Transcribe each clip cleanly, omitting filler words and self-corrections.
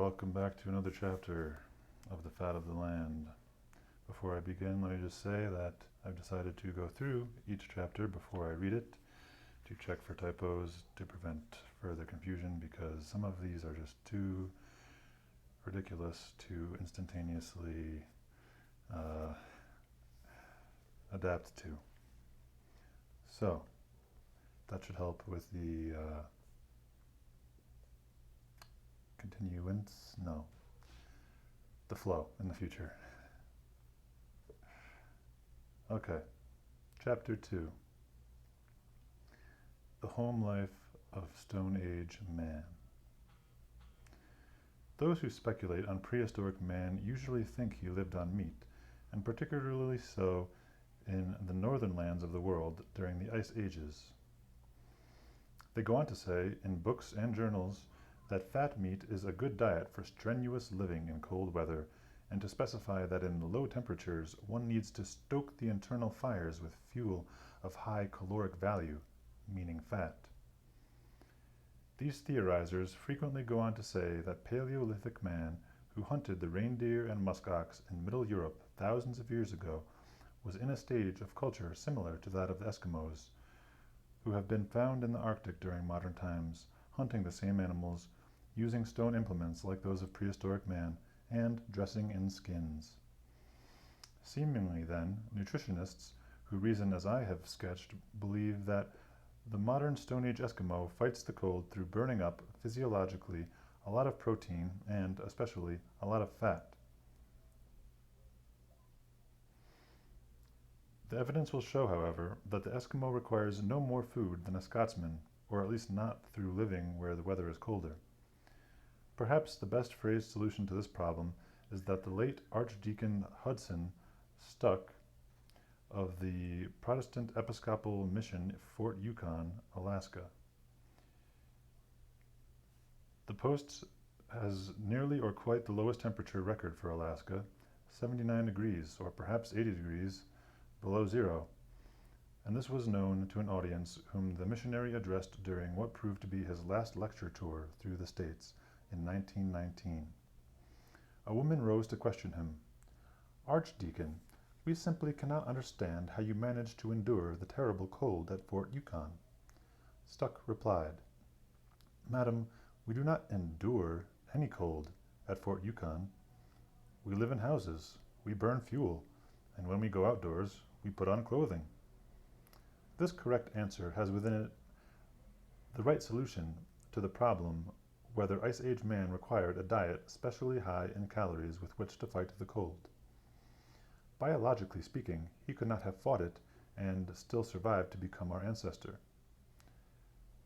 welcome back to another chapter of The Fat of the Land. Before I begin, let me just say that I've decided to go through each chapter before I read it to check for typos to prevent further confusion, because some of these are just too ridiculous to instantaneously adapt to. So, that should help with the the flow in the future. Okay, Chapter 2. The Home Life of Stone Age Man. Those who speculate on prehistoric man usually think he lived on meat, and particularly so in the northern lands of the world during the Ice Ages. They go on to say, in books and journals, that fat meat is a good diet for strenuous living in cold weather, and to specify that in low temperatures one needs to stoke the internal fires with fuel of high caloric value, meaning fat. These theorizers frequently go on to say that Paleolithic man who hunted the reindeer and muskox in Middle Europe thousands of years ago was in a stage of culture similar to that of the Eskimos, who have been found in the Arctic during modern times, hunting the same animals, using stone implements like those of prehistoric man, and dressing in skins. Seemingly, then, nutritionists, who reason as I have sketched, believe that the modern Stone Age Eskimo fights the cold through burning up, physiologically, a lot of protein and, especially, a lot of fat. The evidence will show, however, that the Eskimo requires no more food than a Scotsman, or at least not through living where the weather is colder. Perhaps the best phrased solution to this problem is that the late Archdeacon Hudson Stuck of the Protestant Episcopal Mission, Fort Yukon, Alaska. The post has nearly or quite the lowest temperature record for Alaska, 79 degrees, or perhaps 80 degrees below zero, and this was known to an audience whom the missionary addressed during what proved to be his last lecture tour through the States in 1919. A woman rose to question him. "Archdeacon, we simply cannot understand how you managed to endure the terrible cold at Fort Yukon." Stuck replied, "Madam, we do not endure any cold at Fort Yukon. We live in houses, we burn fuel, and when we go outdoors, we put on clothing." This correct answer has within it the right solution to the problem whether Ice Age man required a diet especially high in calories with which to fight the cold. Biologically speaking, he could not have fought it and still survived to become our ancestor.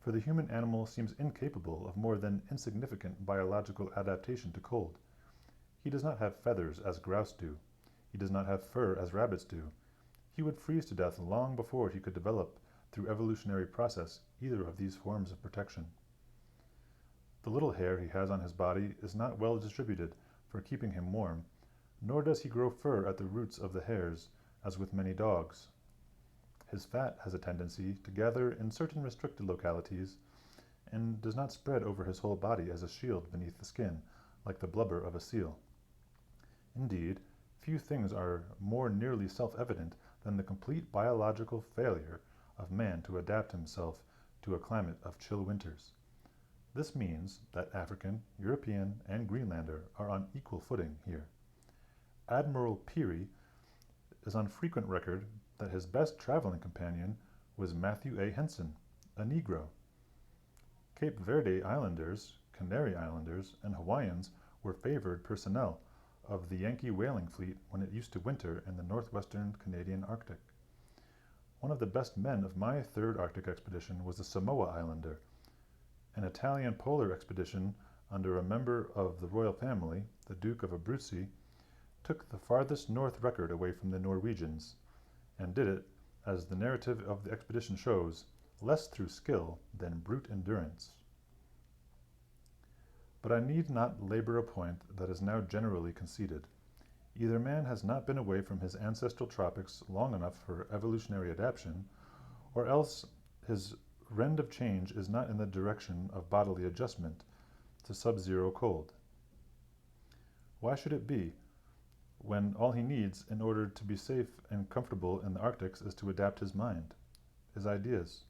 For the human animal seems incapable of more than insignificant biological adaptation to cold. He does not have feathers as grouse do. He does not have fur as rabbits do. He would freeze to death long before he could develop, through evolutionary process, either of these forms of protection. The little hair he has on his body is not well distributed for keeping him warm, nor does he grow fur at the roots of the hairs, as with many dogs. His fat has a tendency to gather in certain restricted localities, and does not spread over his whole body as a shield beneath the skin, like the blubber of a seal. Indeed, few things are more nearly self-evident than the complete biological failure of man to adapt himself to a climate of chill winters. This means that African, European, and Greenlander are on equal footing here. Admiral Peary is on frequent record that his best traveling companion was Matthew A. Henson, a Negro. Cape Verde Islanders, Canary Islanders, and Hawaiians were favored personnel of the Yankee whaling fleet when it used to winter in the northwestern Canadian Arctic. One of the best men of my third Arctic expedition was a Samoa Islander. An Italian polar expedition under a member of the royal family, the Duke of Abruzzi, took the farthest north record away from the Norwegians, and did it, as the narrative of the expedition shows, less through skill than brute endurance. But I need not labor a point that is now generally conceded. Either man has not been away from his ancestral tropics long enough for evolutionary adaptation, or else his rend of change is not in the direction of bodily adjustment to sub-zero cold. Why should it be, when all he needs in order to be safe and comfortable in the Arctic is to adapt his mind, his ideas?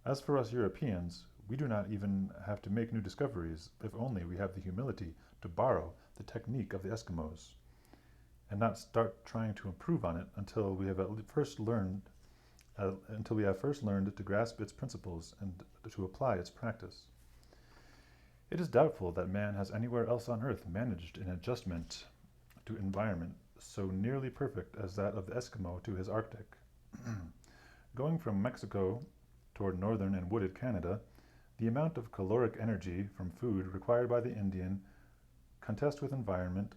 As for us Europeans, we do not even have to make new discoveries if only we have the humility to borrow the technique of the Eskimos, and not start trying to improve on it until we have first learned to grasp its principles and to apply its practice. It is doubtful that man has anywhere else on earth managed an adjustment to environment so nearly perfect as that of the Eskimo to his Arctic. Going from Mexico toward northern and wooded Canada, the amount of caloric energy from food required by the Indian contest with environment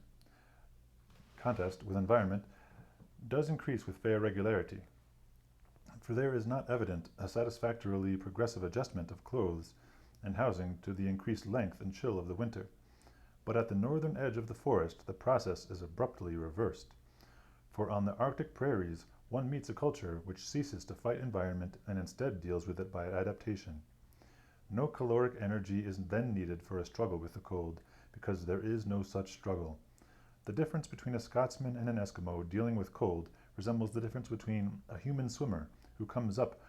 does increase with fair regularity, for there is not evident a satisfactorily progressive adjustment of clothes and housing to the increased length and chill of the winter. But at the northern edge of the forest the process is abruptly reversed, for on the Arctic prairies one meets a culture which ceases to fight environment and instead deals with it by adaptation. No caloric energy is then needed for a struggle with the cold, because there is no such struggle. The difference between a Scotsman and an Eskimo dealing with cold resembles the difference between a human swimmer who comes up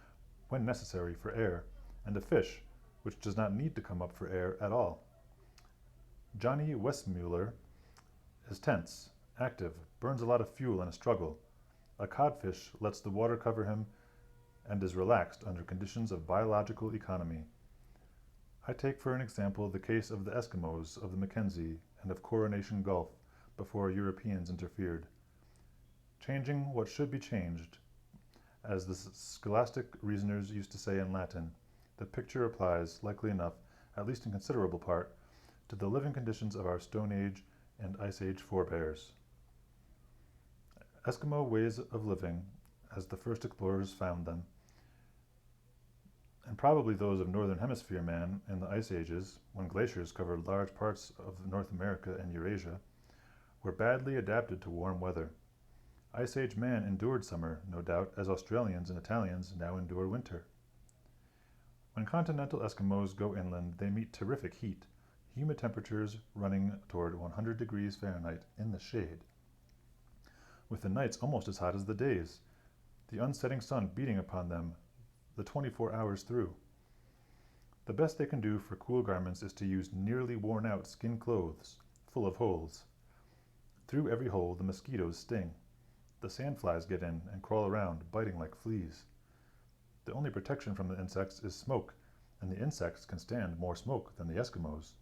when necessary for air, and a fish which does not need to come up for air at all. Johnny Westmuller is tense, active, burns a lot of fuel in a struggle. A codfish lets the water cover him and is relaxed under conditions of biological economy. I take for an example the case of the Eskimos of the Mackenzie and of Coronation Gulf before Europeans interfered. Changing what should be changed, as the scholastic reasoners used to say in Latin, the picture applies, likely enough, at least in considerable part, to the living conditions of our Stone Age and Ice Age forebears. Eskimo ways of living, as the first explorers found them, and probably those of Northern Hemisphere man in the Ice Ages, when glaciers covered large parts of North America and Eurasia, were badly adapted to warm weather. Ice Age man endured summer, no doubt, as Australians and Italians now endure winter. When continental Eskimos go inland, they meet terrific heat, humid temperatures running toward 100 degrees Fahrenheit in the shade, with the nights almost as hot as the days, the unsetting sun beating upon them the 24 hours through. The best they can do for cool garments is to use nearly worn-out skin clothes, full of holes. Through every hole the mosquitoes sting. The sandflies get in and crawl around, biting like fleas. The only protection from the insects is smoke, and the insects can stand more smoke than the Eskimos.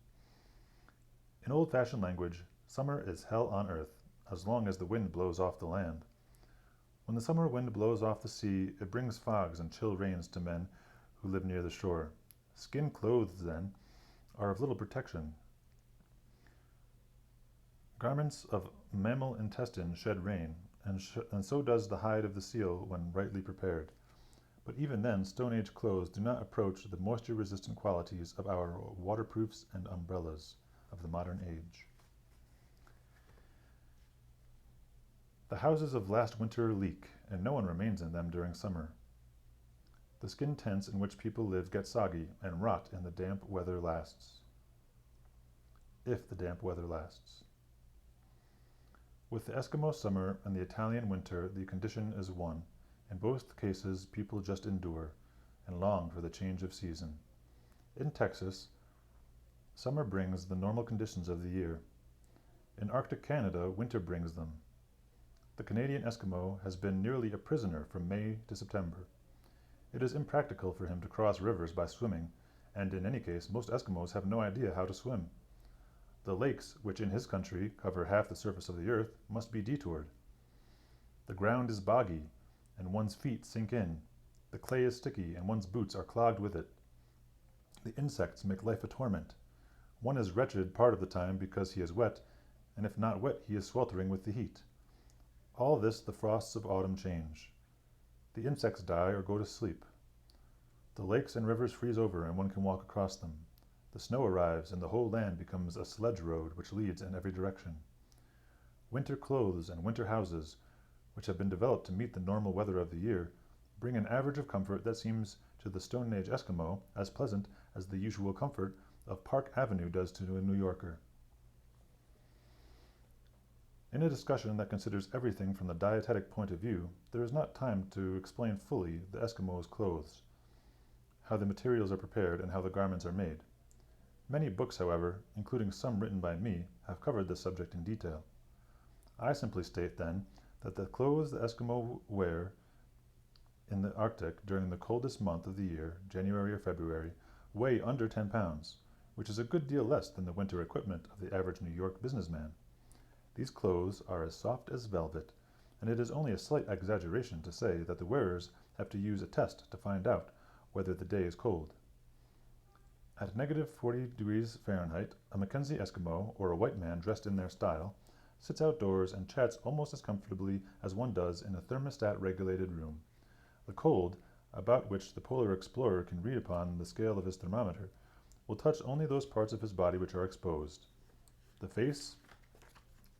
In old-fashioned language, summer is hell on earth, as long as the wind blows off the land. When the summer wind blows off the sea, it brings fogs and chill rains to men who live near the shore. Skin clothes, then, are of little protection. Garments of mammal intestine shed rain, and so does the hide of the seal when rightly prepared. But even then, Stone Age clothes do not approach the moisture-resistant qualities of our waterproofs and umbrellas of the modern age. The houses of last winter leak, and no one remains in them during summer. The skin tents in which people live get soggy and rot in the damp weather lasts. If the damp weather lasts. With the Eskimo summer and the Italian winter, the condition is one. In both cases, people just endure and long for the change of season. In Texas, summer brings the normal conditions of the year. In Arctic Canada, winter brings them. The Canadian Eskimo has been nearly a prisoner from May to September. It is impractical for him to cross rivers by swimming, and in any case, most Eskimos have no idea how to swim. The lakes, which in his country cover half the surface of the earth, must be detoured. The ground is boggy, and one's feet sink in. The clay is sticky, and one's boots are clogged with it. The insects make life a torment. One is wretched part of the time because he is wet, and if not wet, he is sweltering with the heat. All this the frosts of autumn change. The insects die or go to sleep. The lakes and rivers freeze over, and one can walk across them. The snow arrives, and the whole land becomes a sledge road which leads in every direction. Winter clothes and winter houses, which have been developed to meet the normal weather of the year, bring an average of comfort that seems to the Stone Age Eskimo as pleasant as the usual comfort of Park Avenue does to a New Yorker. In a discussion that considers everything from the dietetic point of view, there is not time to explain fully the Eskimos' clothes, how the materials are prepared, and how the garments are made. Many books, however, including some written by me, have covered this subject in detail. I simply state, then, that the clothes the Eskimo wear in the Arctic during the coldest month of the year, January or February, weigh under 10 pounds, which is a good deal less than the winter equipment of the average New York businessman. These clothes are as soft as velvet, and it is only a slight exaggeration to say that the wearers have to use a test to find out whether the day is cold. At -40°F, a Mackenzie Eskimo, or a white man dressed in their style, sits outdoors and chats almost as comfortably as one does in a thermostat-regulated room. The cold, about which the polar explorer can read upon the scale of his thermometer, will touch only those parts of his body which are exposed, the face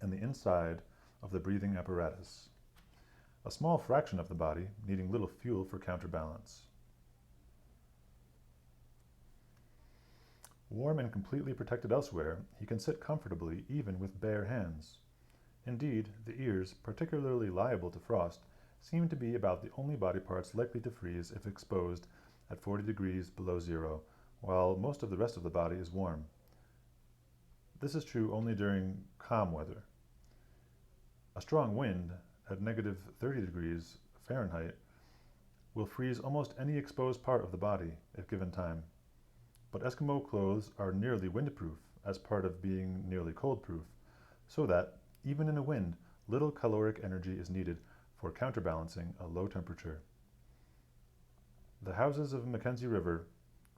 and the inside of the breathing apparatus, a small fraction of the body needing little fuel for counterbalance. Warm and completely protected elsewhere, he can sit comfortably even with bare hands. Indeed, the ears, particularly liable to frost, seem to be about the only body parts likely to freeze if exposed at 40 degrees below zero, while most of the rest of the body is warm. This is true only during calm weather. A strong wind at -30°F will freeze almost any exposed part of the body if given time. But Eskimo clothes are nearly windproof as part of being nearly cold-proof, so that, even in a wind, little caloric energy is needed for counterbalancing a low temperature. The houses of Mackenzie River,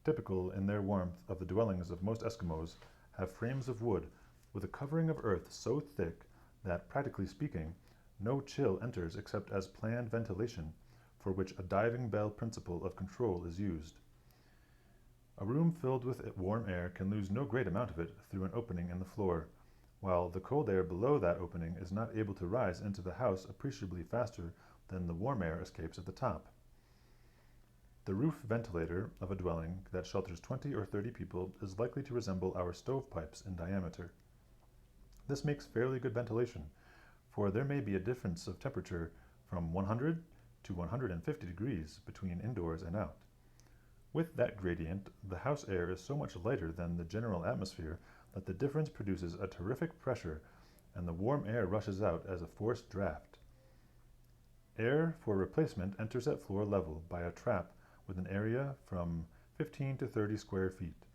typical in their warmth of the dwellings of most Eskimos, have frames of wood with a covering of earth so thick that, practically speaking, no chill enters except as planned ventilation, for which a diving bell principle of control is used. A room filled with warm air can lose no great amount of it through an opening in the floor, while the cold air below that opening is not able to rise into the house appreciably faster than the warm air escapes at the top. The roof ventilator of a dwelling that shelters 20 or 30 people is likely to resemble our stovepipes in diameter. This makes fairly good ventilation, for there may be a difference of temperature from 100 to 150 degrees between indoors and out. With that gradient, the house air is so much lighter than the general atmosphere that the difference produces a terrific pressure, and the warm air rushes out as a forced draft. Air for replacement enters at floor level by a trap with an area from 15 to 30 square feet,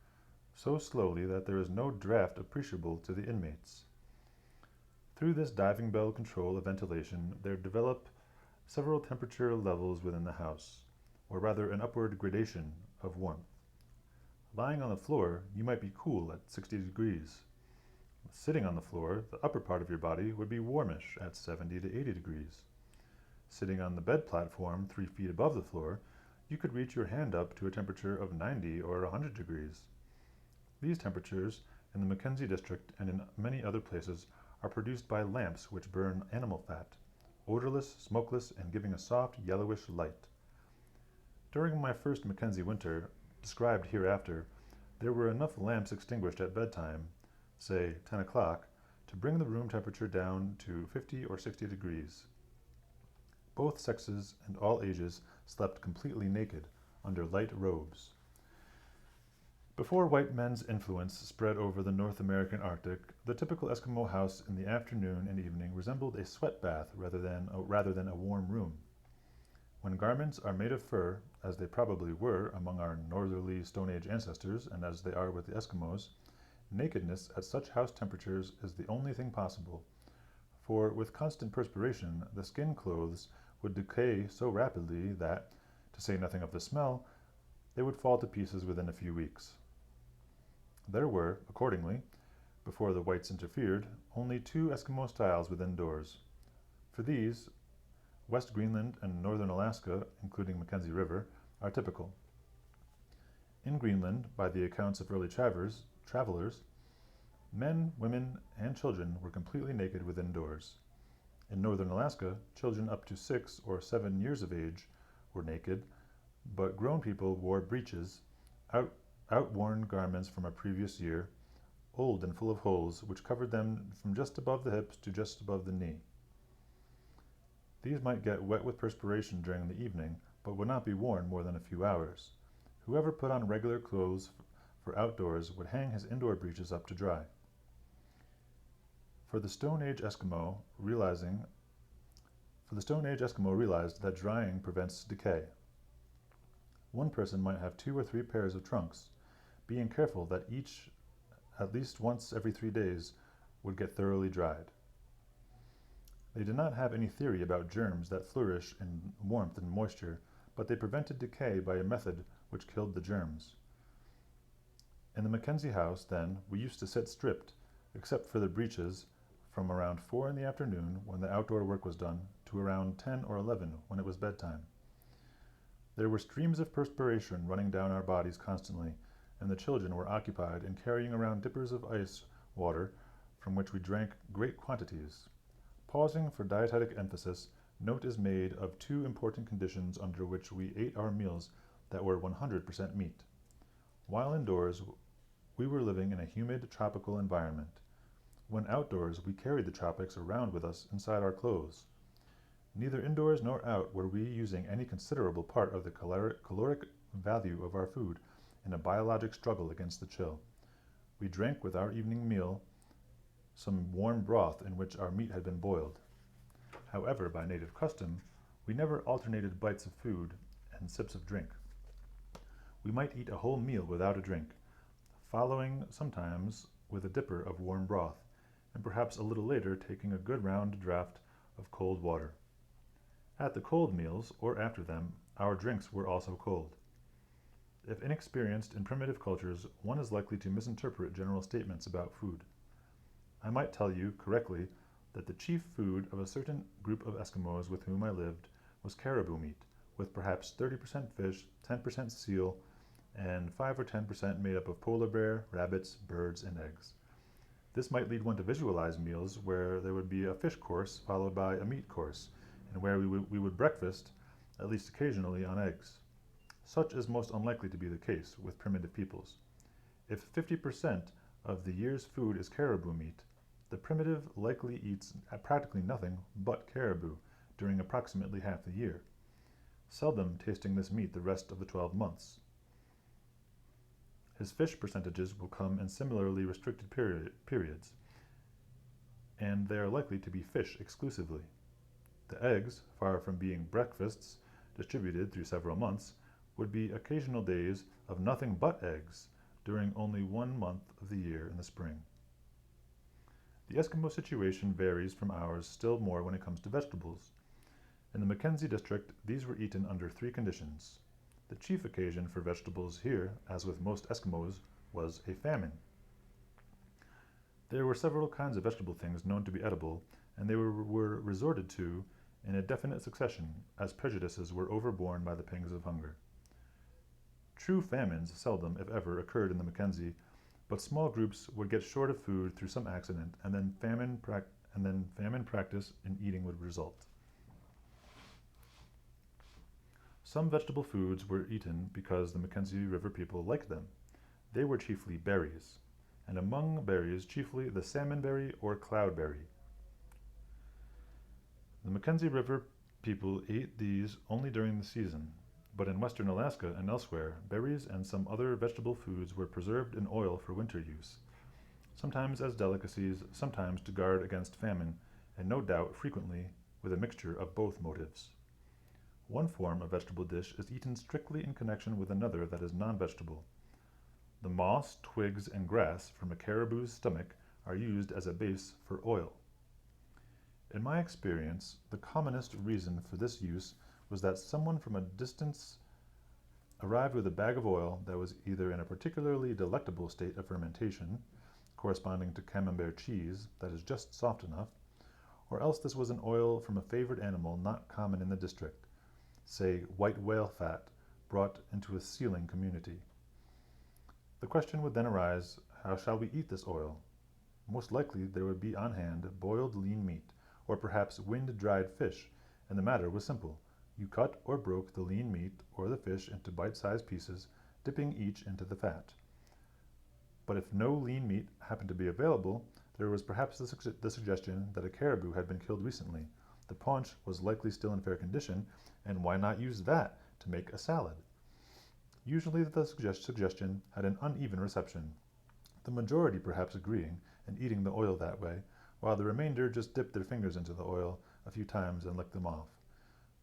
so slowly that there is no draft appreciable to the inmates. Through this diving bell control of ventilation, there develop several temperature levels within the house, or rather an upward gradation of warmth. Lying on the floor, you might be cool at 60 degrees. Sitting on the floor, the upper part of your body would be warmish at 70 to 80 degrees. Sitting on the bed platform 3 feet above the floor, you could reach your hand up to a temperature of 90 or 100 degrees. These temperatures, in the Mackenzie district and in many other places, are produced by lamps which burn animal fat, odorless, smokeless, and giving a soft, yellowish light. During my first Mackenzie winter, described hereafter, there were enough lamps extinguished at bedtime, say 10 o'clock, to bring the room temperature down to 50 or 60 degrees. Both sexes and all ages slept completely naked, under light robes. Before white men's influence spread over the North American Arctic, the typical Eskimo house in the afternoon and evening resembled a sweat bath rather than a warm room. When garments are made of fur, as they probably were among our northerly Stone Age ancestors and as they are with the Eskimos, nakedness at such house temperatures is the only thing possible, for with constant perspiration the skin clothes would decay so rapidly that, to say nothing of the smell, they would fall to pieces within a few weeks. There were, accordingly, before the whites interfered, only 2 Eskimo styles within doors. For these, West Greenland and northern Alaska, including Mackenzie River, are typical. In Greenland, by the accounts of early travelers, men, women, and children were completely naked within doors. In northern Alaska, children up to 6 or 7 years of age were naked, but grown people wore breeches, outworn garments from a previous year, old and full of holes, which covered them from just above the hips to just above the knee. These might get wet with perspiration during the evening, but would not be worn more than a few hours. Whoever put on regular clothes for outdoors would hang his indoor breeches up to dry. For the Stone Age Eskimo realized that drying prevents decay. One person might have 2 or 3 pairs of trunks, being careful that each, at least once every 3 days, would get thoroughly dried. They did not have any theory about germs that flourish in warmth and moisture, but they prevented decay by a method which killed the germs. In the Mackenzie house, then, we used to sit stripped, except for the breeches, from around 4 in the afternoon, when the outdoor work was done, to around 10 or 11, when it was bedtime. There were streams of perspiration running down our bodies constantly, and the children were occupied in carrying around dippers of ice water, from which we drank great quantities. Pausing for dietetic emphasis, note is made of 2 important conditions under which we ate our meals that were 100% meat. While indoors, we were living in a humid, tropical environment. When outdoors, we carried the tropics around with us inside our clothes. Neither indoors nor out were we using any considerable part of the caloric value of our food in a biologic struggle against the chill. We drank with our evening meal some warm broth in which our meat had been boiled. However, by native custom, we never alternated bites of food and sips of drink. We might eat a whole meal without a drink, following sometimes with a dipper of warm broth, and perhaps a little later taking a good round draught of cold water. At the cold meals, or after them, our drinks were also cold. If inexperienced in primitive cultures, one is likely to misinterpret general statements about food. I might tell you, correctly, that the chief food of a certain group of Eskimos with whom I lived was caribou meat, with perhaps 30% fish, 10% seal, and 5 or 10% made up of polar bear, rabbits, birds, and eggs. This might lead one to visualize meals where there would be a fish course followed by a meat course, and where we would breakfast, at least occasionally, on eggs. Such is most unlikely to be the case with primitive peoples. If 50% of the year's food is caribou meat, the primitive likely eats practically nothing but caribou during approximately half the year, seldom tasting this meat the rest of the 12 months. His fish percentages will come in similarly restricted periods, and they are likely to be fish exclusively. The eggs, far from being breakfasts distributed through several months, would be occasional days of nothing but eggs during only 1 month of the year in the spring. The Eskimo situation varies from ours still more when it comes to vegetables. In the Mackenzie district, these were eaten under 3 conditions. The chief occasion for vegetables here, as with most Eskimos, was a famine. There were several kinds of vegetable things known to be edible, and they were resorted to in a definite succession, as prejudices were overborne by the pangs of hunger. True famines seldom, if ever, occurred in the Mackenzie, but small groups would get short of food through some accident, and then famine practice in eating would result. Some vegetable foods were eaten because the Mackenzie River people liked them. They were chiefly berries, and among berries chiefly the salmonberry or cloudberry. The Mackenzie River people ate these only during the season, but in western Alaska and elsewhere, berries and some other vegetable foods were preserved in oil for winter use, sometimes as delicacies, sometimes to guard against famine, and no doubt frequently with a mixture of both motives. One form of vegetable dish is eaten strictly in connection with another that is non-vegetable. The moss, twigs, and grass from a caribou's stomach are used as a base for oil. In my experience, the commonest reason for this use was that someone from a distance arrived with a bag of oil that was either in a particularly delectable state of fermentation, corresponding to camembert cheese that is just soft enough, or else this was an oil from a favored animal not common in the district, say white whale fat, brought into a sealing community. The question would then arise, how shall we eat this oil? Most likely there would be on hand boiled lean meat, or perhaps wind-dried fish, and the matter was simple. You cut or broke the lean meat or the fish into bite-sized pieces, dipping each into the fat. But if no lean meat happened to be available, there was perhaps the suggestion that a caribou had been killed recently. The paunch was likely still in fair condition, and why not use that to make a salad? Usually the suggestion had an uneven reception, the majority perhaps agreeing and eating the oil that way, while the remainder just dipped their fingers into the oil a few times and licked them off.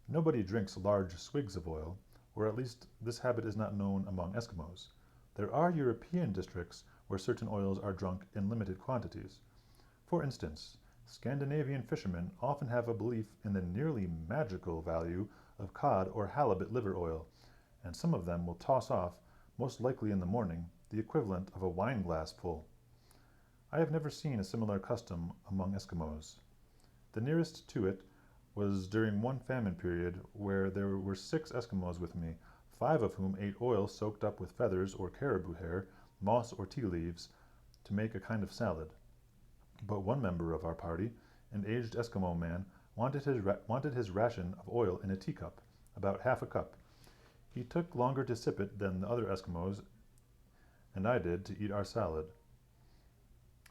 Nobody drinks large swigs of oil, or at least this habit is not known among Eskimos. There are European districts where certain oils are drunk in limited quantities. For instance, Scandinavian fishermen often have a belief in the nearly magical value of cod or halibut liver oil, and some of them will toss off, most likely in the morning, the equivalent of a wine glass full. I have never seen a similar custom among Eskimos. The nearest to it was during one famine period where there were 6 Eskimos with me, 5 of whom ate oil soaked up with feathers or caribou hair, moss or tea leaves, to make a kind of salad. But one member of our party, an aged Eskimo man, wanted his ration of oil in a teacup, about half a cup. He took longer to sip it than the other Eskimos and I did to eat our salad,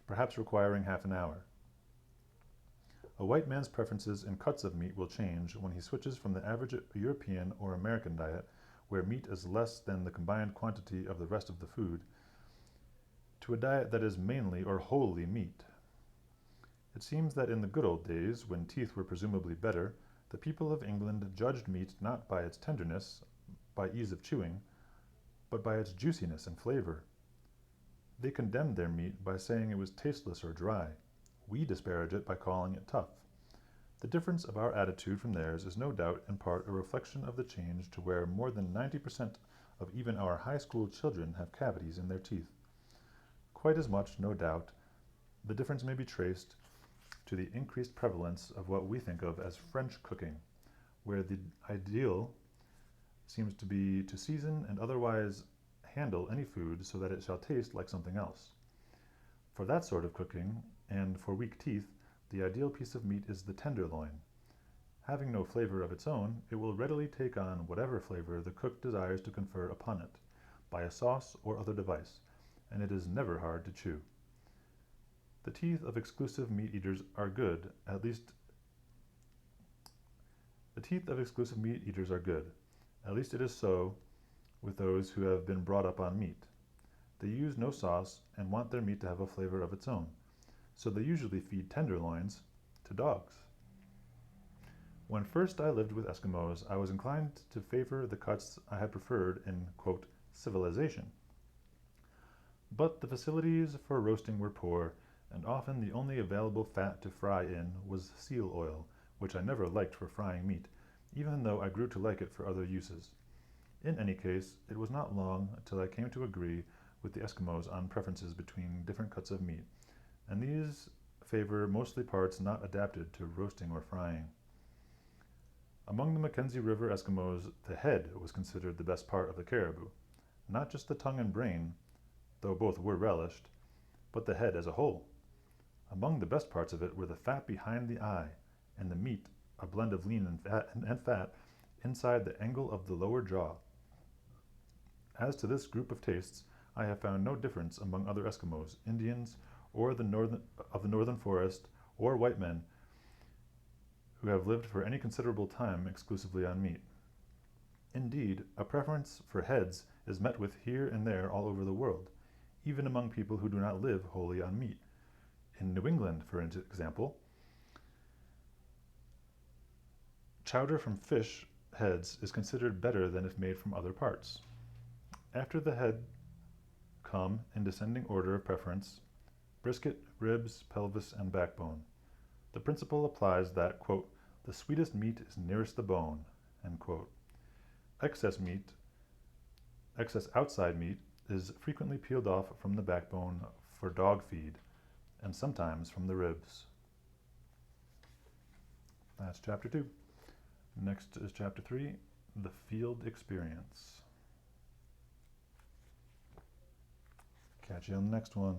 perhaps requiring half an hour. A white man's preferences in cuts of meat will change when he switches from the average European or American diet, where meat is less than the combined quantity of the rest of the food, to a diet that is mainly or wholly meat. It seems that in the good old days, when teeth were presumably better, the people of England judged meat not by its tenderness, by ease of chewing, but by its juiciness and flavor. They condemned their meat by saying it was tasteless or dry. We disparage it by calling it tough. The difference of our attitude from theirs is no doubt in part a reflection of the change to where more than 90% of even our high school children have cavities in their teeth. Quite as much, no doubt, the difference may be traced to the increased prevalence of what we think of as French cooking, where the ideal seems to be to season and otherwise handle any food so that it shall taste like something else. For that sort of cooking, and for weak teeth, the ideal piece of meat is the tenderloin. Having no flavor of its own, it will readily take on whatever flavor the cook desires to confer upon it, by a sauce or other device, and it is never hard to chew. The teeth of exclusive meat eaters are good, at least it is so with those who have been brought up on meat. They use no sauce and want their meat to have a flavor of its own, so they usually feed tenderloins to dogs. When first I lived with Eskimos, I was inclined to favor the cuts I had preferred in, quote, civilization. But the facilities for roasting were poor, and often the only available fat to fry in was seal oil, which I never liked for frying meat, even though I grew to like it for other uses. In any case, it was not long until I came to agree with the Eskimos on preferences between different cuts of meat, and these favor mostly parts not adapted to roasting or frying. Among the Mackenzie River Eskimos, the head was considered the best part of the caribou, not just the tongue and brain, though both were relished, but the head as a whole. Among the best parts of it were the fat behind the eye, and the meat, a blend of lean and fat, inside the angle of the lower jaw. As to this group of tastes, I have found no difference among other Eskimos, Indians, or the northern forest, or white men who have lived for any considerable time exclusively on meat. Indeed, a preference for heads is met with here and there all over the world, even among people who do not live wholly on meat. In New England, for example, chowder from fish heads is considered better than if made from other parts. After the head come, in descending order of preference, brisket, ribs, pelvis, and backbone. The principle applies that, quote, the sweetest meat is nearest the bone, end quote. Excess outside meat is frequently peeled off from the backbone for dog feed, and sometimes from the ribs. That's chapter 2. Next is chapter 3, the field experience. Catch you on the next one.